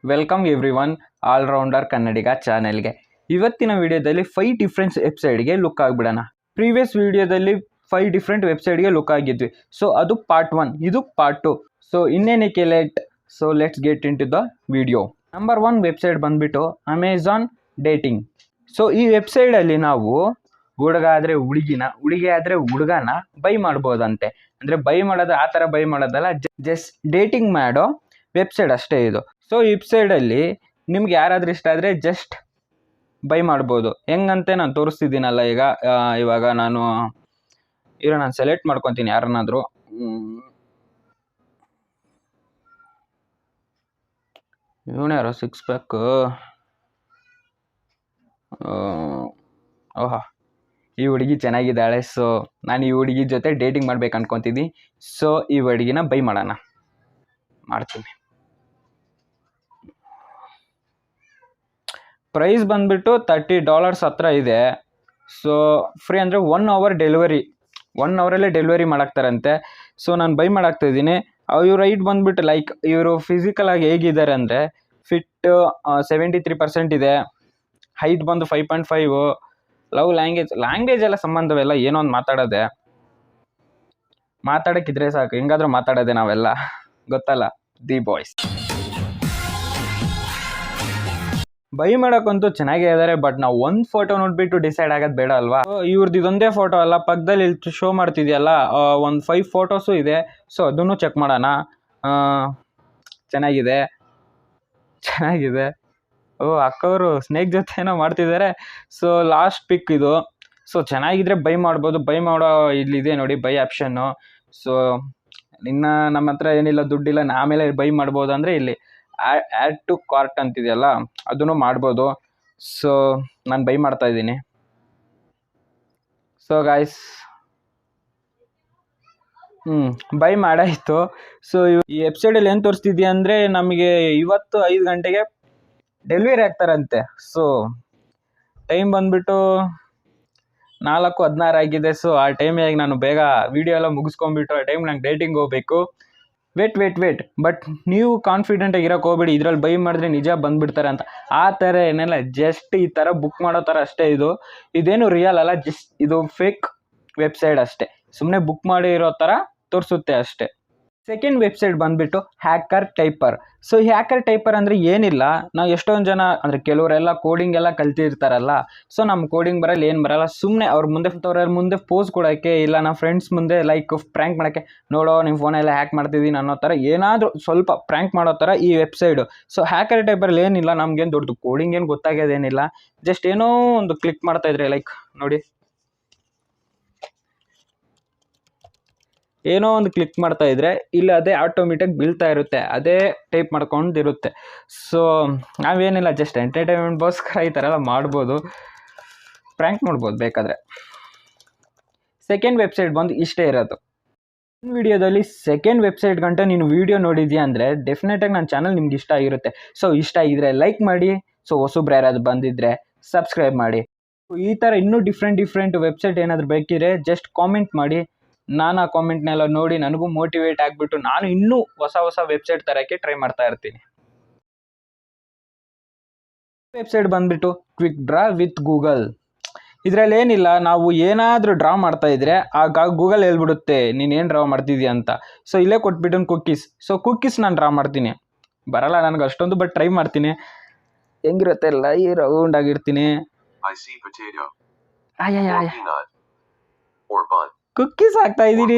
Welcome everyone allrounder ಕನ್ನಡಿಗ ಚಾನೆಲ್ಗೆ. ಇವತ್ತಿನ ವಿಡಿಯೋದಲ್ಲಿ 5 ಡಿಫ್ರೆಂಟ್ ವೆಬ್ಸೈಟ್ಗೆ ಲುಕ್ ಆಗಿಬಿಡೋಣ. ಪ್ರೀವಿಯಸ್ ವಿಡಿಯೋದಲ್ಲಿ 5 ಡಿಫ್ರೆಂಟ್ ವೆಬ್ಸೈಟ್ಗೆ ಲುಕ್ ಆಗಿದ್ವಿ. ಸೊ ಅದು ಪಾರ್ಟ್ 1, ಇದು ಪಾರ್ಟ್ 2. ಸೊ ಇನ್ನೇನಕ್ಕೆ let's get into the video. Number 1 website ಬಂದ್ಬಿಟ್ಟು ಅಮೆಝಾನ್ ಡೇಟಿಂಗ್. ಸೊ ಈ ವೆಬ್ಸೈಟಲ್ಲಿ ನಾವು ಹುಡುಗ ಆದರೆ ಹುಡುಗಿನ, ಹುಡುಗಿ ಆದರೆ ಹುಡುಗನ ಬೈ ಮಾಡ್ಬೋದಂತೆ. ಅಂದರೆ ಬೈ ಮಾಡೋದು ಆ ಥರ ಬೈ ಮಾಡೋದಲ್ಲ, ಜಸ್ಟ್ ಡೇಟಿಂಗ್ ಮಾಡೋ ವೆಬ್ಸೈಟ್ ಅಷ್ಟೇ ಇದು. ಸೊ ಈ ವೆಬ್ಸೈಟಲ್ಲಿ ನಿಮ್ಗೆ ಯಾರಾದರೂ ಇಷ್ಟ ಆದರೆ ಜಸ್ಟ್ ಬೈ ಮಾಡ್ಬೋದು. ಹೆಂಗಂತೆ ನಾನು ತೋರಿಸ್ತಿದ್ದೀನಲ್ಲ ಇವಾಗ ನಾನು ಸೆಲೆಕ್ಟ್ ಮಾಡ್ಕೊತೀನಿ ಯಾರನ್ನಾದರೂ. ಇವನ್ಯಾರೋ 6 ಪ್ಯಾಕ್. ಓಹಾ, ಈ ಹುಡುಗಿ ಚೆನ್ನಾಗಿದ್ದಾಳೆ. ಸೊ ನಾನು ಈ ಹುಡುಗಿ ಜೊತೆ ಡೇಟಿಂಗ್ ಮಾಡ್ಬೇಕು ಅನ್ಕೊತೀನಿ. ಸೊ ಈ ಹುಡುಗಿನ ಬೈ ಮಾಡ್ತೀನಿ. ಪ್ರೈಸ್ ಬಂದ್ಬಿಟ್ಟು $30 ಹತ್ರ ಇದೆ. ಸೊ ಫ್ರೀ ಅಂದರೆ 1 hour ಡೆಲಿವರಿ, 1 hourಲ್ಲೇ ಡೆಲಿವರಿ ಮಾಡಾಕ್ತಾರಂತೆ. ಸೊ ನಾನು ಬೈ ಮಾಡಾಕ್ತಾಯಿದ್ದೀನಿ. ಇವ್ರ ಹೈಟ್ ಬಂದ್ಬಿಟ್ಟು ಇವರು ಫಿಸಿಕಲ್ ಆಗಿ ಹೇಗಿದ್ದಾರೆ ಅಂದರೆ ಫಿಟ್ 73% ಇದೆ. ಹೈಟ್ ಬಂದು 5.5. ಲವ್ ಲ್ಯಾಂಗ್ವೇಜ್ ಎಲ್ಲ ಸಂಬಂಧವೆಲ್ಲ ಏನೋ ಒಂದು ಮಾತಾಡೋಕ್ಕಿದ್ರೆ ಸಾಕು, ಹೆಂಗಾದ್ರೂ ಮಾತಾಡೋದೆ ನಾವೆಲ್ಲ, ಗೊತ್ತಲ್ಲ ದಿ ಬಾಯ್ಸ್. ಬೈ ಮಾಡೋಕ್ಕಂತೂ ಚೆನ್ನಾಗೇ ಇದ್ದಾರೆ, ಬಟ್ ನಾವು ಒಂದು ಫೋಟೋ ನೋಡ್ಬಿಟ್ಟು ಡಿಸೈಡ್ ಆಗೋದು ಬೇಡ ಅಲ್ವಾ. ಇವ್ರದ್ದು ಇದೊಂದೇ ಫೋಟೋ ಅಲ್ಲ, ಪಕ್ಕದಲ್ಲಿ ಇಲ್ಲಿ ಶೋ ಮಾಡ್ತಿದೆಯಲ್ಲ ಒಂದು 5 ಫೋಟೋಸು ಇದೆ. ಸೊ ಅದನ್ನು ಚೆಕ್ ಮಾಡೋಣ. ಚೆನ್ನಾಗಿದೆ. ಅಕ್ಕವರು ಸ್ನೇಕ್ ಜೊತೆ ಏನೋ ಮಾಡ್ತಿದ್ದಾರೆ. ಸೊ ಲಾಸ್ಟ್ ಪಿಕ್ ಇದು. ಸೊ ಚೆನ್ನಾಗಿದ್ರೆ ಬೈ ಮಾಡ್ಬೋದು. ಬೈ ಮಾಡೋ ಇಲ್ಲಿದೆ ನೋಡಿ ಬೈ ಆಪ್ಷನ್ನು. ಸೊ ಇನ್ನು ನಮ್ಮ ಹತ್ರ ಏನಿಲ್ಲ, ದುಡ್ಡಿಲ್ಲ, ಆಮೇಲೆ ಬೈ ಮಾಡ್ಬೋದು ಅಂದರೆ ಇಲ್ಲಿ ಆ್ಯಡ್ ಟು ಕಾರ್ಟ್ ಅಂತಿದೆಯಲ್ಲ ಅದನ್ನು ಮಾಡ್ಬೋದು. ಸೊ ನಾನು ಬೈ ಮಾಡ್ತಾ ಇದ್ದೀನಿ. ಸೊ ಗಾಯ್ಸ್, ಬೈ ಮಾಡಾಯಿತು. ಸೊ ಈ ವೆಬ್ಸೈಟಲ್ಲಿ ಏನು ತೋರಿಸ್ತಿದ್ಯಾ ಅಂದರೆ ನಮಗೆ ಇವತ್ತು 5 ಗಂಟೆಗೆ ಡೆಲಿವರಿ ಆಗ್ತಾರಂತೆ. ಸೊ ಟೈಮ್ ಬಂದ್ಬಿಟ್ಟು 4:16 ಆಗಿದೆ. ಸೊ ಆ ಟೈಮಿಗೆ ನಾನು ಬೇಗ ವಿಡಿಯೋ ಎಲ್ಲ ಮುಗಿಸ್ಕೊಂಡ್ಬಿಟ್ಟು ಆ ಟೈಮ್ ನಂಗೆ ಡೇಟಿಂಗ್ ಹೋಗ್ಬೇಕು. ವೇಟ್ ಬಟ್ ನೀವು ಕಾನ್ಫಿಡೆಂಟಾಗಿ ಇರೋಕೆ ಹೋಗ್ಬೇಡಿ, ಇದ್ರಲ್ಲಿ ಬೈ ಮಾಡಿದ್ರೆ ನಿಜ ಬಂದುಬಿಡ್ತಾರೆ ಅಂತ. ಆ ಥರ ಏನೆಲ್ಲ, ಜಸ್ಟ್ ಈ ಥರ ಬುಕ್ ಮಾಡೋ ಥರ ಅಷ್ಟೇ ಇದೇನು ರಿಯಲ್ ಅಲ್ಲ, ಜಸ್ಟ್ ಇದು ಫೇಕ್ ವೆಬ್ಸೈಟ್ ಅಷ್ಟೇ. ಸುಮ್ಮನೆ ಬುಕ್ ಮಾಡಿ ಇರೋ ಥರ ತೋರಿಸುತ್ತೆ ಅಷ್ಟೇ. ಸೆಕೆಂಡ್ ವೆಬ್ಸೈಟ್ ಬಂದುಬಿಟ್ಟು ಹ್ಯಾಕರ್ ಟೈಪರ್. ಸೊ ಹ್ಯಾಕರ್ ಟೈಪರ್ ಅಂದರೆ ಏನಿಲ್ಲ, ನಾವು ಎಷ್ಟೊಂದು ಜನ ಅಂದರೆ ಕೆಲವರೆಲ್ಲ ಕೋಡಿಂಗ್ ಎಲ್ಲ ಕಲ್ತಿರ್ತಾರಲ್ಲ. ಸೊ ನಮ್ಮ ಕೋಡಿಂಗ್ ಬರಲ್ಲ, ಸುಮ್ಮನೆ ಅವ್ರ ಮುಂದೆ ಪೋಸ್ ಕೊಡೋಕ್ಕೆ, ಇಲ್ಲ ನಮ್ಮ ಫ್ರೆಂಡ್ಸ್ ಮುಂದೆ ಪ್ರ್ಯಾಂಕ್ ಮಾಡೋಕ್ಕೆ, ನೋಡೋ ನಿಮ್ಮ ಫೋನೆಲ್ಲ ಹ್ಯಾಕ್ ಮಾಡ್ತಿದ್ದೀನಿ ಅನ್ನೋ ಥರ ಏನಾದರೂ ಸ್ವಲ್ಪ ಪ್ರ್ಯಾಂಕ್ ಮಾಡೋ ಥರ ಈ ವೆಬ್ಸೈಟು. ಸೊ ಹ್ಯಾಕರ್ ಟೈಪರಲ್ಲಿ ಏನಿಲ್ಲ, ನಮ್ಗೇನು ದೊಡ್ಡದು ಕೋಡಿಂಗ್ ಏನು ಗೊತ್ತಾಗೋದೇನಿಲ್ಲ. ಜಸ್ಟ್ ಏನೋ ಒಂದು ಕ್ಲಿಕ್ ಮಾಡ್ತಾಯಿದ್ರೆ ನೋಡಿ, ಏನೋ ಒಂದು ಕ್ಲಿಕ್ ಮಾಡ್ತಾ ಇದ್ರೆ ಇಲ್ಲಿ ಅದೇ ಆಟೋಮೆಟಿಕ್ ಬೀಳ್ತಾ ಇರುತ್ತೆ, ಅದೇ ಟೈಪ್ ಮಾಡ್ಕೊಂಡಿರುತ್ತೆ. ಸೊ ನಾವೇನಿಲ್ಲ, ಜಸ್ಟ್ ಎಂಟರ್ಟೈನ್ಮೆಂಟ್ಗೋಸ್ಕರ ಈ ಥರ ಎಲ್ಲ ಮಾಡ್ಬೋದು, ಪ್ರ್ಯಾಂಕ್ ಮಾಡ್ಬೋದು ಬೇಕಾದರೆ. ಸೆಕೆಂಡ್ ವೆಬ್ಸೈಟ್ ಬಂದು ಇಷ್ಟೇ ಇರೋದು. ವಿಡಿಯೋದಲ್ಲಿ ಸೆಕೆಂಡ್ ವೆಬ್ಸೈಟ್ ಗಂಟೆ ನೀನು ವಿಡಿಯೋ ನೋಡಿದ್ಯಾ ಅಂದರೆ ಡೆಫಿನೆಟಾಗಿ ನನ್ನ ಚಾನಲ್ ನಿಮ್ಗೆ ಇಷ್ಟ ಆಗಿರುತ್ತೆ. ಸೊ ಇಷ್ಟ ಆಗಿದ್ರೆ ಲೈಕ್ ಮಾಡಿ. ಸೊ ಹೊಸಬ್ರು ಯಾರಾದ್ರು ಬಂದಿದ್ದರೆ ಸಬ್ಸ್ಕ್ರೈಬ್ ಮಾಡಿ. ಈ ಥರ ಇನ್ನೂ ಡಿಫ್ರೆಂಟ್ ವೆಬ್ಸೈಟ್ ಏನಾದರೂ ಬೇಕಿದ್ರೆ ಜಸ್ಟ್ ಕಾಮೆಂಟ್ ಮಾಡಿ. ನಾನು ಆ ಕಾಮೆಂಟ್ನೆಲ್ಲ ನೋಡಿ ನನಗೂ ಮೋಟಿವೇಟ್ ಆಗಿಬಿಟ್ಟು ನಾನು ಇನ್ನೂ ಹೊಸ ವೆಬ್ಸೈಟ್ ತರೋಕ್ಕೆ ಟ್ರೈ ಮಾಡ್ತಾ ಇರ್ತೀನಿ. ವೆಬ್ಸೈಟ್ ಬಂದುಬಿಟ್ಟು ಕ್ವಿಕ್ ಡ್ರಾ ವಿತ್ ಗೂಗಲ್. ಇದರಲ್ಲಿ ಏನಿಲ್ಲ, ನಾವು ಏನಾದರೂ ಡ್ರಾ ಮಾಡ್ತಾ ಇದ್ರೆ ಆಗ ಗೂಗಲ್ ಹೇಳ್ಬಿಡುತ್ತೆ ನೀನು ಏನು ಡ್ರಾ ಮಾಡ್ತಿದ್ದೀಯ ಅಂತ. ಸೊ ಇಲ್ಲೇ ಕೊಟ್ಬಿಟ್ಟು ಕುಕ್ಕೀಸ್. ಸೊ ಕುಕ್ಕೀಸ್ ನಾನು ಡ್ರಾ ಮಾಡ್ತೀನಿ, ಬರಲ್ಲ ನನಗೆ ಅಷ್ಟೊಂದು, ಬಟ್ ಟ್ರೈ ಮಾಡ್ತೀನಿ. ಹೆಂಗಿರುತ್ತೆ ಎಲ್ಲ ಈ ರೌಂಡ್ ಆಗಿರ್ತೀನಿ. ಕುಕ್ಕೀಸ್ ಹಾಕ್ತಾ ಇದ್ದೀನಿ.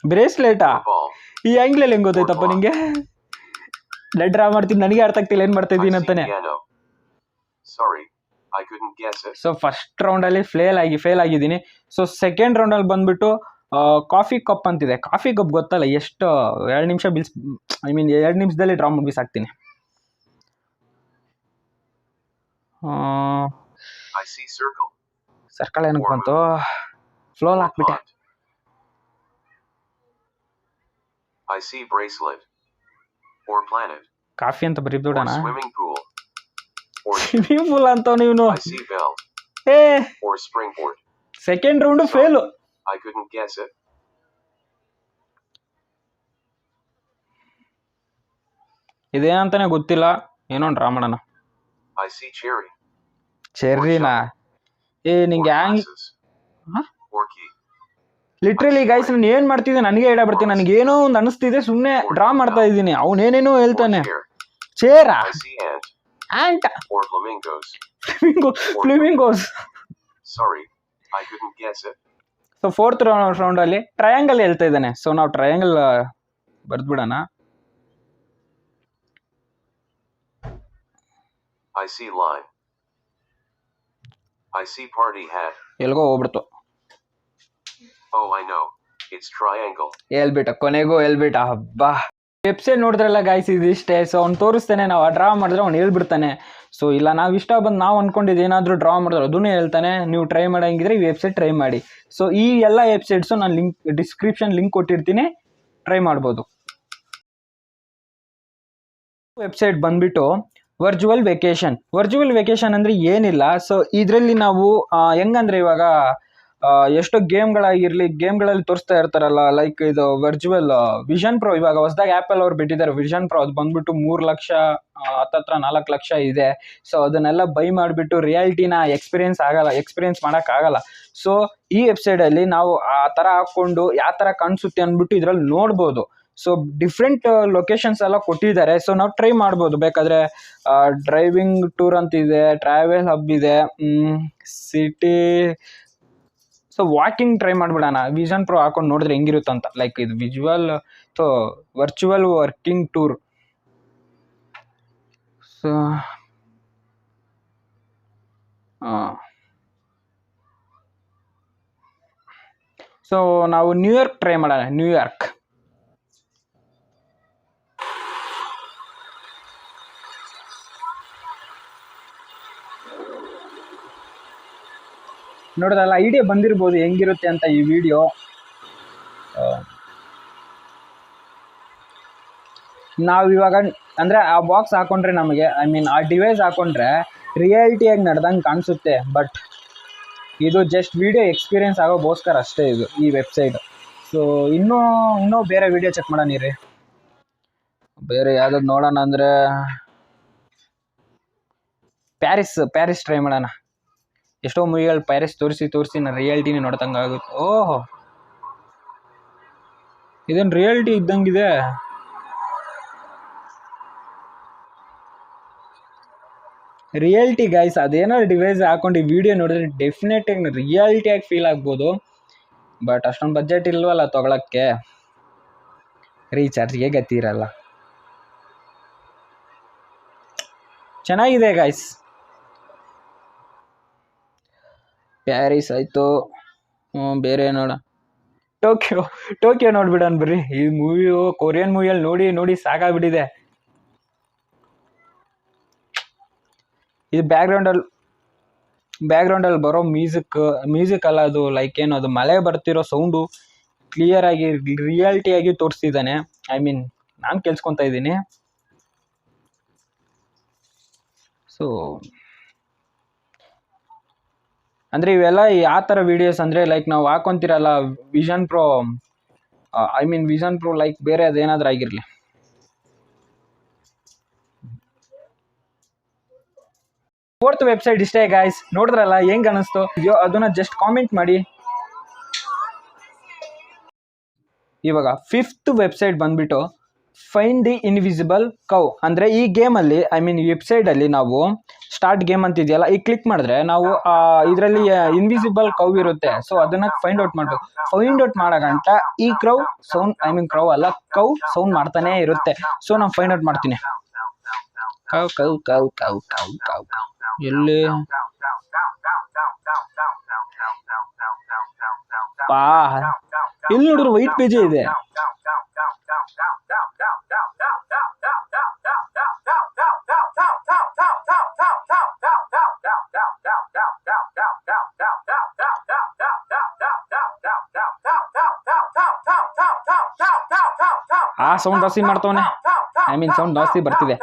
ಬ್ರೇಸ್ಲೆಟಾ? ಈ ಆಂಗ್ಲಲ್ಲಿ ಹೆಂಗ್ ಗೊತ್ತಾಯ್ತಪ್ಪ ನಿಂಗೆ? ಡ್ರಾ ಮಾಡ್ತೀನಿ, ನನಗೆ ಅರ್ಥ ಆಗ್ತಿಲ್ಲ ಏನು ಮಾಡ್ತಾ ಇದ್ದೀನಿ ಅಂತಾನೆ. ಸೊ ಫಸ್ಟ್ ರೌಂಡಲ್ಲಿ ಫೇಲ್ ಆಗಿದ್ದೀನಿ. ಸೊ ಸೆಕೆಂಡ್ ರೌಂಡಲ್ಲಿ ಬಂದ್ಬಿಟ್ಟು ಕಾಫಿ ಕಪ್ ಅಂತಿದೆ. ಕಾಫಿ ಕಪ್ ಗೊತ್ತಲ್ಲ, ಎಷ್ಟು 2 ನಿಮಿಷ 2 ನಿಮಿಷದಲ್ಲಿ ಡ್ರಾ ಮುಗಿಸಾಕ್ತೀನಿ. ಸರ್ಕಲ್ ಏನಕ್ಕೆ ಬಂತು? ಫ್ಲೋಲ್ ಹಾಕ್ಬಿಟ್ಟೆ. ಕಾಫಿ ಅಂತ ಬರೀಬಿಡೋಣ. ಸ್ವಿಮ್ಮಿಂಗ್ ಪೂಲ್ ಅಂತ ನೀನು. Second round fail. ಇದೇನಂತಾನೆ ಗೊತ್ತಿಲ್ಲ, ಏನೋ ಡ್ರಾ ಮಾಡೋಣ. I see cherry. ಚೆರ್ರಿನಾ? ನಿಂಗೆ ಹ್ಯಾಂಗ್ Or key. ಲಿಟ್ರಲಿ ಗೈಸ್ ನಾನು ಏನ್ ಮಾಡ್ತಿದ್ದೆ ನನಗೆ ಹೇಳ ಬರ್ತೀನಿ. ನನಗೇನೋ ಒಂದು ಅನಿಸ್ತಿದೆ, ಸುಮ್ಮನೆ ಡ್ರಾ ಮಾಡ್ತಾ ಇದ್ದೀನಿ. ಅವನೇನೇನೋ ಹೇಳ್ತಾನೆ. ಚೇರಾ? I see ant. Ant. Or flamingos. Flamingos. Sorry, I couldn't guess it. So fourth round ಅಲ್ಲಿ ಟ್ರಯಾಂಗಲ್ ಹೇಳ್ತಾ ಇದ್ದಾನೆ. ಸೊ ನಾವು ಟ್ರಯಾಂಗಲ್ ಬರ್ದ್ಬಿಡೋಣ. I see line. I see party hat. ಎಲ್ಗೋ ಹೋಗ್ಬಿಡ್ತು. Oh, I know. It's triangle. ಹೇಳ್ಬಿಟ್ಟ, ಕೊನೆಗೂ ಹೇಳ್ಬಿಟ್ಟ. ಹಬ್ಬಾ, ವೆಬ್ಸೈಟ್ ನೋಡಿದ್ರಲ್ಲ ಗಾಯ್ಸ್, ಇದಿಷ್ಟೇ. ಸೊ ಅವ್ನು ತೋರಿಸ್ತಾನೆ, ನಾವು ಡ್ರಾ ಮಾಡಿದ್ರೆ ಅವ್ನು ಹೇಳ್ಬಿಡ್ತಾನೆ. ಸೊ ಇಲ್ಲ ನಾವು ಇಷ್ಟ ಬಂದು ನಾವು ಅನ್ಕೊಂಡಿದ್ದು ಏನಾದರೂ ಡ್ರಾ ಮಾಡಿದ್ರೆ ಅದನ್ನೇ ಹೇಳ್ತಾನೆ. ನೀವು ಟ್ರೈ ಮಾಡೋಂಗಿದ್ರೆ ಈ ವೆಬ್ಸೈಟ್ ಟ್ರೈ ಮಾಡಿ. ಸೊ ಈ ಎಲ್ಲ ವೆಬ್ಸೈಟ್ಸು ನಾನು ಡಿಸ್ಕ್ರಿಪ್ಷನ್ ಲಿಂಕ್ ಕೊಟ್ಟಿರ್ತೀನಿ, ಟ್ರೈ ಮಾಡ್ಬೋದು. ವೆಬ್ಸೈಟ್ ಬಂದ್ಬಿಟ್ಟು ವರ್ಚುವಲ್ ವೆಕೇಶನ್ ಅಂದರೆ ಏನಿಲ್ಲ. ಸೊ ಇದರಲ್ಲಿ ನಾವು ಹೆಂಗಂದ್ರೆ ಇವಾಗ ಎಷ್ಟೋ ಗೇಮ್ಗಳಲ್ಲಿ ತೋರಿಸ್ತಾ ಇರ್ತಾರಲ್ಲ, ಲೈಕ್ ಇದು ವರ್ಚುವಲ್ ವಿಷನ್ ಪ್ರೋ. ಇವಾಗ ಹೊಸದಾಗಿ ಆ್ಯಪಲ್ ಅವ್ರು ಬಿಟ್ಟಿದ್ದಾರೆ ವಿಷನ್ ಪ್ರೋ. ಅದು ಬಂದ್ಬಿಟ್ಟು 3 ಲಕ್ಷ ಹತ್ತತ್ರ 4 ಲಕ್ಷ ಇದೆ. ಸೊ ಅದನ್ನೆಲ್ಲ ಬೈ ಮಾಡಿಬಿಟ್ಟು ರಿಯಾಲಿಟಿನ ಎಕ್ಸ್ಪೀರಿಯನ್ಸ್ ಮಾಡೋಕ್ಕಾಗಲ್ಲ. ಸೊ ಈ ವೆಬ್ಸೈಟಲ್ಲಿ ನಾವು ಆ ಥರ ಹಾಕ್ಕೊಂಡು ಯಾವ ಥರ ಕಾಣಿಸುತ್ತೆ ಅಂದ್ಬಿಟ್ಟು ಇದರಲ್ಲಿ ನೋಡ್ಬೋದು. ಸೊ ಡಿಫ್ರೆಂಟ್ ಲೊಕೇಶನ್ಸ್ ಎಲ್ಲ ಕೊಟ್ಟಿದ್ದಾರೆ. ಸೊ ನಾವು ಟ್ರೈ ಮಾಡ್ಬೋದು ಬೇಕಾದರೆ. ಡ್ರೈವಿಂಗ್ ಟೂರ್ ಅಂತಿದೆ, ಟ್ರಾವೆಲ್ ಹಬ್ ಇದೆ, ಸಿಟಿ. ಸೊ ವಾಕಿಂಗ್ ಟ್ರೈ ಮಾಡ್ಬಿಡೋಣ. ವಿಷನ್ ಪ್ರೋ ಹಾಕೊಂಡು ನೋಡಿದ್ರೆ ಹೆಂಗಿರುತ್ತಂತ. ಲೈಕ್ ಇದು ವರ್ಚುವಲ್ ವರ್ಕಿಂಗ್ ಟೂರ್. ಸೊ ನಾವು ನ್ಯೂಯಾರ್ಕ್ ಟ್ರೈ ಮಾಡೋಣ. ನ್ಯೂಯಾರ್ಕ್ ನೋಡೋದಲ್ಲ, ಐಡಿಯಾ ಬಂದಿರ್ಬೋದು ಹೆಂಗಿರುತ್ತೆ ಅಂತ ಈ ವಿಡಿಯೋ. ನಾವು ಇವಾಗ ಅಂದರೆ ಆ ಬಾಕ್ಸ್ ಹಾಕೊಂಡ್ರೆ ನಮಗೆ, ಆ ಡಿವೈಸ್ ಹಾಕೊಂಡ್ರೆ ರಿಯಾಲಿಟಿಯಾಗಿ ನಡೆದಂಗೆ ಕಾಣಿಸುತ್ತೆ. ಬಟ್ ಇದು ಜಸ್ಟ್ ವಿಡಿಯೋ ಎಕ್ಸ್ಪೀರಿಯನ್ಸ್ ಆಗೋಗೋಸ್ಕರ ಅಷ್ಟೇ ಇದು ಈ ವೆಬ್ಸೈಟ್. ಸೊ ಇನ್ನೂ ಬೇರೆ ವಿಡಿಯೋ ಚೆಕ್ ಮಾಡೋಣ ರೀ. ಬೇರೆ ಯಾವ್ದಾದ್ರು ನೋಡೋಣ ಅಂದರೆ ಪ್ಯಾರಿಸ್ ಟ್ರೈ ಮಾಡೋಣ. ಎಷ್ಟೋ ಮೂವಿಗಳು ಪ್ಯಾರಿಸ್ ತೋರಿಸಿ ನಾನು ರಿಯಾಲಿಟಿನೇ ನೋಡ್ದಂಗೆ ಆಗುತ್ತೆ. ಓಹೋ, ಇದೇನು ರಿಯಾಲಿಟಿ ಇದ್ದಂಗಿದೆ. ರಿಯಾಲಿಟಿ ಗೈಸ್, ಅದೇನಾದ್ರು ಡಿವೈಸ್ ಹಾಕೊಂಡು ಈ ವಿಡಿಯೋ ನೋಡಿದ್ರೆ ಡೆಫಿನೆಟ್ ಆಗಿ ರಿಯಾಲಿಟಿಯಾಗಿ ಫೀಲ್ ಆಗ್ಬೋದು. ಬಟ್ ಅಷ್ಟೊಂದು ಬಜೆಟ್ ಇಲ್ವಲ್ಲ ತೊಗೊಳಕ್ಕೆ, ರೀಚಾರ್ಜ್ಗೆ ಗತಿ ಇರಲ್ಲ. ಚೆನ್ನಾಗಿದೆ ಗೈಸ್. ಪ್ಯಾರಿಸ್ ಆಯಿತು. ಬೇರೆ ನೋಡ ಟೋಕಿಯೋ ನೋಡ್ಬಿಡೋಣ ಬರ್ರಿ. ಈ ಕೊರಿಯನ್ ಮೂವಿಯಲ್ಲಿ ನೋಡಿ ಸಾಕಾಗ್ಬಿಟ್ಟಿದೆ. ಇದು ಬ್ಯಾಕ್ಗ್ರೌಂಡಲ್ಲಿ ಬರೋ ಮ್ಯೂಸಿಕ್ ಅಲ್ಲ ಅದು. ಲೈಕ್ ಏನು ಅದು ಮಳೆ ಬರ್ತಿರೋ ಸೌಂಡು ಕ್ಲಿಯರ್ ಆಗಿ ರಿಯಾಲಿಟಿಯಾಗಿ ತೋರಿಸ್ತಿದ್ದಾನೆ. ನಾನು ಕೇಳಿಸ್ಕೊತಾ ಇದ್ದೀನಿ. ಸೊ ಅಂದರೆ ಇವೆಲ್ಲ ಯಾವ ಥರ ವೀಡಿಯೋಸ್ ಅಂದರೆ ಲೈಕ್ ನಾವು ಹಾಕೊತಿರಲ್ಲ vision pro. Vision pro like ಬೇರೆ ಅದೇನಾದ್ರೂ ಆಗಿರಲಿ. ಫೋರ್ತ್ ವೆಬ್ಸೈಟ್ ಇಷ್ಟೇ ಗಾಯ್ಸ್. ನೋಡಿದ್ರಲ್ಲ ಹೆಂಗೆ ಅನಿಸ್ತು ಅದನ್ನ ಜಸ್ಟ್ ಕಾಮೆಂಟ್ ಮಾಡಿ. ಇವಾಗ ಫಿಫ್ತ್ ವೆಬ್ಸೈಟ್ ಬಂದ್ಬಿಟ್ಟು ಫೈಂಡ್ ದಿ ಇನ್ವಿಸಿಬಲ್ ಕೌ. ಅಂದರೆ ಈ ಗೇಮಲ್ಲಿ ಈ ವೆಬ್ಸೈಟಲ್ಲಿ ನಾವು ಸ್ಟಾರ್ಟ್ ಗೇಮ್ ಅಂತಿದೆಯಲ್ಲ, ಈ ಕ್ಲಿಕ್ ಮಾಡಿದ್ರೆ ನಾವು ಇದರಲ್ಲಿ ಇನ್ವಿಸಿಬಲ್ ಕೌ ಇರುತ್ತೆ. ಸೊ ಅದನ್ನು ಫೈಂಡ್ ಔಟ್ ಮಾಡಬೇಕು. ಫೈಂಡ್ ಔಟ್ ಮಾಡೋಗಂಟ ಈ ಕ್ರೌ ಅಲ್ಲ, ಕೌ ಸೌಂಡ್ ಮಾಡ್ತಾನೆ ಇರುತ್ತೆ. ಸೊ ನಾನು ಫೈಂಡ್ ಔಟ್ ಮಾಡ್ತೀನಿ. Cow cow cow cow cow cow ಎಲ್ಲಿ ಎಲ್ಲಿ ನೋಡಿದ್ರು ವೈಟ್ ಪೇಜೇ ಇದೆ. ಆ ಸೌಂಡ್ ಜಾಸ್ತಿ ಮಾಡ್ತವನೆ. ಸೌಂಡ್ ಜಾಸ್ತಿ ಬರ್ತಿದೆ.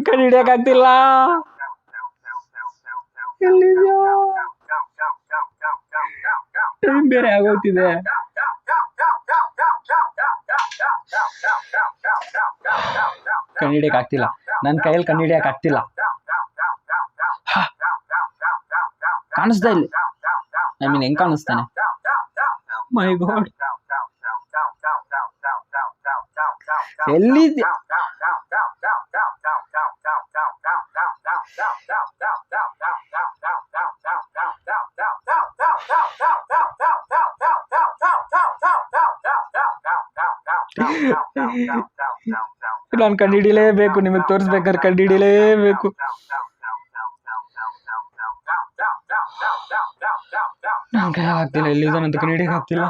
ಕಣ್ಣು ಹಿಡಿಯಕ್ಕಾಗ್ತಿಲ್ಲ. ಎಲ್ಲಿದ್ಯೋ? ಟೈಮ್ ಬೇರೆ ಆಗೋಗ್ತಿದೆ. ಕಂಡಿಡಿಯಕ್ಕೆ ಆಗ್ತಿಲ್ಲ, ನನ್ನ ಕೈಯಲ್ಲಿ ಕಂಡಿಡಿಯಕ್ಕೆ ಆಗ್ತಿಲ್ಲ. ಕಾಣಿಸ್ತಾ ಇಲ್ಲಿ, ಐ ಮೀನ್ ಹೆಂಗ್ ಕಾಣಿಸ್ತಾನೆ? ಮೈ ಗಾಡ್, ಎಲ್ಲಿದ್ಯ? ನಾನು ಕಂಡಿಡಿಲೇಬೇಕು, ನಿಮಗೆ ತೋರಿಸ್ಬೇಕಾದ್ರೆ ಕಂಡಿಡಿಲೇಬೇಕು. ನನ್ ಕೈ ಆಗ್ತಿಲ್ಲ, ಎಲ್ಲಿದ್ದಾನಂತ ಕಂಡಿಡಿಯಕ್ಕೆ ಆಗ್ತಿಲ್ಲ.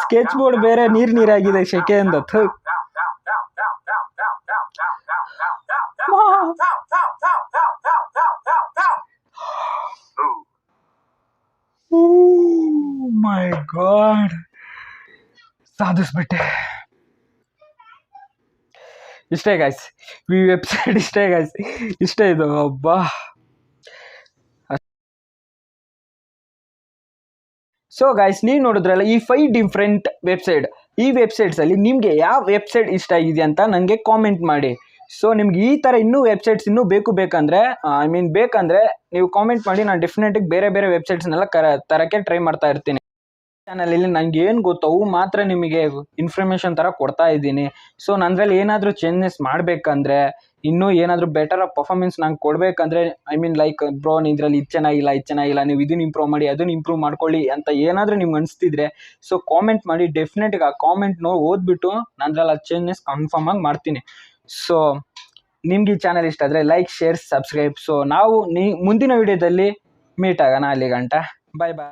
ಸ್ಕೆಚ್ ಬೋರ್ಡ್ ಬೇರೆ ನೀರಾಗಿದೆ ಶೆಕೆಯಿಂದ. ಮೈ ಗಾಡ್, ಸಾಧಿಸ್ಬಿಟ್ಟೆ. ಇಷ್ಟೇ ಗೈಸ್ ಈ ವೆಬ್ಸೈಟ್, ಇಷ್ಟೇ ಗೈಸ್, ಇಷ್ಟೇ ಇದು. ಅಬ್ಬಾ, ಸೊ ಗೈಸ್ ನೀವು ನೋಡಿದ್ರಲ್ಲ ಈ 5 ಡಿಫ್ರೆಂಟ್ ವೆಬ್ಸೈಟ್. ಈ ವೆಬ್ಸೈಟ್ಸಲ್ಲಿ ನಿಮಗೆ ಯಾವ ವೆಬ್ಸೈಟ್ ಇಷ್ಟ ಆಗಿದೆ ಅಂತ ನನಗೆ ಕಾಮೆಂಟ್ ಮಾಡಿ. ಸೊ ನಿಮ್ಗೆ ಈ ಥರ ಇನ್ನೂ ವೆಬ್ಸೈಟ್ಸ್ ಇನ್ನೂ ಬೇಕಂದರೆ ಬೇಕಂದರೆ ನೀವು ಕಾಮೆಂಟ್ ಮಾಡಿ. ನಾನು ಡೆಫಿನೆಟಾಗಿ ಬೇರೆ ಬೇರೆ ವೆಬ್ಸೈಟ್ಸ್ನೆಲ್ಲ ತರೋಕ್ಕೆ ಟ್ರೈ ಮಾಡ್ತಾ ಇರ್ತೀನಿ. ಚಾನಲಲ್ಲಿ ನನಗೆ ಏನು ಗೊತ್ತು ಅವು ಮಾತ್ರ ನಿಮಗೆ ಇನ್ಫಾರ್ಮೇಷನ್ ಥರ ಕೊಡ್ತಾ ಇದ್ದೀನಿ. ಸೊ ನನ್ನಲ್ಲಿ ಏನಾದರೂ ಚೇಂಜಸ್ ಮಾಡಬೇಕಂದ್ರೆ, ಇನ್ನೂ ಏನಾದರೂ ಬೆಟರ್ ಪರ್ಫಾರ್ಮೆನ್ಸ್ ನಂಗೆ ಕೊಡಬೇಕಂದ್ರೆ, ಲೈಕ್ ಬ್ರೋ ಇದರಲ್ಲಿ ಇದು ಚೆನ್ನಾಗಿಲ್ಲ, ನೀವು ಇದನ್ನು ಇಂಪ್ರೂವ್ ಮಾಡಿ, ಅದನ್ನು ಇಂಪ್ರೂವ್ ಮಾಡ್ಕೊಳ್ಳಿ ಅಂತ ಏನಾದರೂ ನಿಮ್ಗೆ ಅನಿಸ್ತಿದ್ರೆ ಸೊ ಕಾಮೆಂಟ್ ಮಾಡಿ. ಡೆಫಿನೆಟ್ಗೆ ಆ ಕಾಮೆಂಟ್ನ ಓದ್ಬಿಟ್ಟು ನಂದ್ರಲ್ಲಿ ಆ ಚೇಂಜಸ್ ಕನ್ಫರ್ಮ್ ಆಗಿ ಮಾಡ್ತೀನಿ. ಸೊ ನಿಮ್ಗೆ ಈ ಚಾನಲ್ ಇಷ್ಟ ಆದರೆ ಲೈಕ್, ಶೇರ್, ಸಬ್ಸ್ಕ್ರೈಬ್. ಸೊ ನಾವು ಮುಂದಿನ ವಿಡಿಯೋದಲ್ಲಿ ಮೀಟ್ ಆಗೋಣ. ಅಲ್ಲಿ ಗಂಟ ಬಾಯ್ ಬಾಯ್.